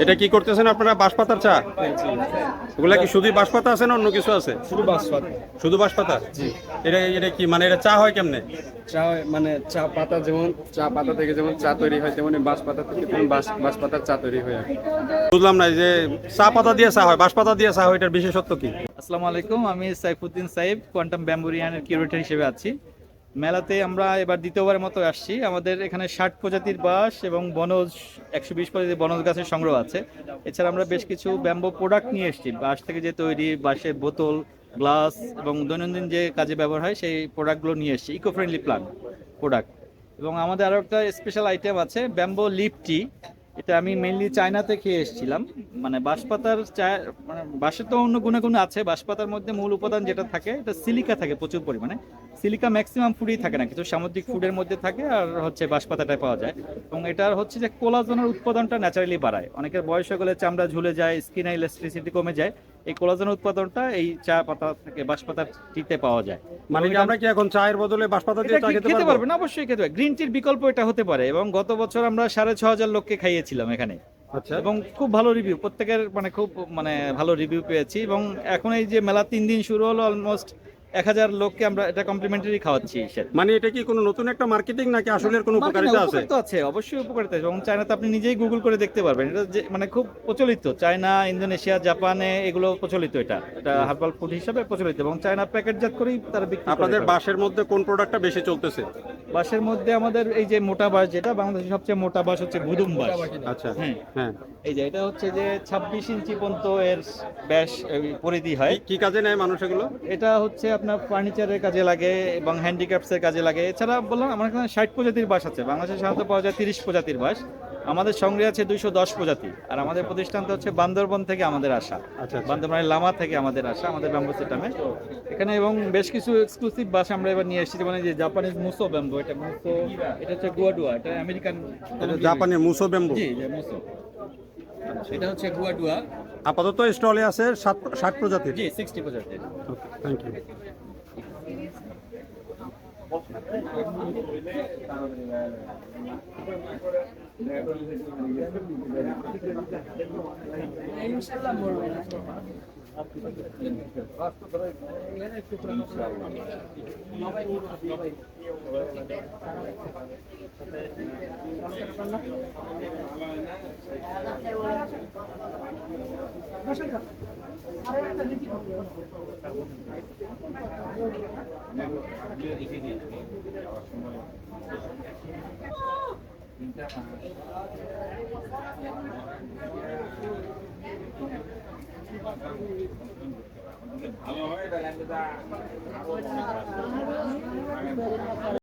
এটা কি করতেছেন আপনারা? বাঁশপাতার চা? ওগুলা কি শুধু বাঁশপাতা আছে না অন্য কিছু আছে? শুধু বাঁশপাতা। শুধু বাঁশপাতা? জি। এটা এটা কি মানে এটা চা হয় কেমনে? চা মানে চা পাতা, যেমন চা পাতা থেকে যেমন চা তৈরি হয়, তেমনি বাঁশপাতা থেকে তেমন বাঁশপাতার চা তৈরি হয় আর কি। বুঝলাম না, এই যে চা পাতা দিয়ে চা হয়, বাঁশপাতা দিয়ে চা হয়, এটার বিশেষত্ব কি? আসসালামু আলাইকুম, আমি সাইফুদ্দিন সাইব, কোয়ান্টাম ব্যাম্বুরিয়ানের কিউরেটর হিসেবে আছি। মেলাতে আমরা এবার দ্বিতীয়বারের মতো আসছি। আমাদের এখানে 60 প্রজাতির বাঁশ এবং বনজ 120 প্রজাতির বনজ গাছের সংগ্রহ আছে। এছাড়া আমরা বেশ কিছু ব্যাম্বো প্রোডাক্ট নিয়ে এসেছি, বাঁশ থেকে যে তৈরি বাঁশের বোতল, গ্লাস এবং দৈনন্দিন যে কাজে ব্যবহার হয় সেই প্রোডাক্টগুলো নিয়ে এসেছি, ইকো ফ্রেন্ডলি প্ল্যান্ট প্রোডাক্ট। এবং আমাদের আরও একটা স্পেশাল আইটেম আছে, ব্যাম্বো লিপ টি। এটা আমি মেইনলি চায়নাতে খেয়ে এসেছিলাম। মানে বাঁশপাতার চা, মানে বাঁশের তো অন্য গুণাগুণ আছে, বাঁশপাতার মধ্যে মূল উপাদান যেটা থাকে এটা সিলিকা থাকে প্রচুর পরিমাণে। সিলিকা ম্যাক্সিমাম ফুডেই থাকে না, কিছু সামুদ্রিক ফুডের মধ্যে থাকে, আর হচ্ছে বাঁশপাতাটায় পাওয়া যায়। এবং এটার হচ্ছে যে কোলাজেনের উৎপাদনটা ন্যাচারালি বাড়ায়। অনেকের বয়স হয়ে গেলে চামড়া ঝুলে যায়, স্কিন ইলাস্টিসিটি কমে যায়, এই কোলাজেনের উৎপাদনটা এই চা পাতা থেকে বাঁশপাতার টিতে পাওয়া যায়। মানে কি আমরা কি এখন চায়ের বদলে বাঁশপাতা দিয়ে এটা চা খেতে খেতে পারবো? পারবেন, অবশ্যই খেতে পারবেন। গ্রিন টির বিকল্প এটা হতে পারে। এবং গত বছর আমরা 6,500 লোককে খাইয়েছিলাম এখানে, আচ্ছা। এবং খুব ভালো রিভিউ, প্রত্যেকের মানে খুব মানে ভালো রিভিউ পেয়েছি। এবং এখন এই যে মেলা 3 দিন শুরু হলো, অলমোস্ট 1000 লোককে আমরা এটা কমপ্লিমেন্টারি খাওয়াচ্ছি। মানে এটা কি কোনো নতুন একটা মার্কেটিং নাকি আসলে কোনো উপকারিতা আছে? উপকারিতা আছে, অবশ্যই উপকারিতা আছে। এবং চায়নাতে আপনি নিজেই গুগল করে দেখতে পারবেন, এটা যে মানে খুব প্রচলিত। চায়না, ইন্দোনেশিয়া, জাপানে এগুলো প্রচলিত, এটা এটা হার্বাল ফুড হিসেবে প্রচলিত, এবং চায়না প্যাকেটজাত করেই তারা বিক্রি করে। আপনাদের বাঁশের মধ্যে কোন প্রোডাক্টটা বেশি চলতেছে? বাঁশের মধ্যে আমাদের এই যে মোটা বাঁশ, যেটা বাংলাদেশের সবচেয়ে মোটা বাঁশ হচ্ছে গুদুম বাঁশ। আচ্ছা। হ্যাঁ হ্যাঁ। এই যে এটা হচ্ছে যে 26 ইঞ্চি পর্যন্ত এর ব্যাস পরিধি হয়। কি কাজে নেয় মানুষ এগুলো? এটা হচ্ছে আপনার ফার্নিচারের কাজে লাগে এবং হ্যান্ডিক্রাফটসের কাজে লাগে। এছাড়া বললাম আমার এখানে 60 প্রজাতির বাঁশ আছে। বাংলাদেশে সাধারণত পাওয়া যায় 30 প্রজাতির বাঁশ, আমাদের সংগ্রহে আছে 210 প্রজাতি। আর আমাদের প্রতিষ্ঠানটা হচ্ছে বান্দরবন থেকে আমাদের আসা, আচ্ছা। বান্দরবনের লামা থেকে আমাদের আসা, আমাদের ব্যাম্বো সিস্টেমে এখানে। এবং বেশ কিছু এক্সক্লুসিভ বাঁশ আমরা এবার নিয়ে এসেছি, মানে যে জাপানিজ মুসো ব্যাম্বো, এটা মুসো, এটা হচ্ছে গুয়াডুয়া, এটা আমেরিকান, এটা জাপানি মুসো ব্যাম্বু। জি যে মুসো, এটা হচ্ছে গুয়াডুয়া। আপাতত স্টলে আছে 60 প্রজাতির। জি 60 প্রজাতির। Thank you. ভালো হয়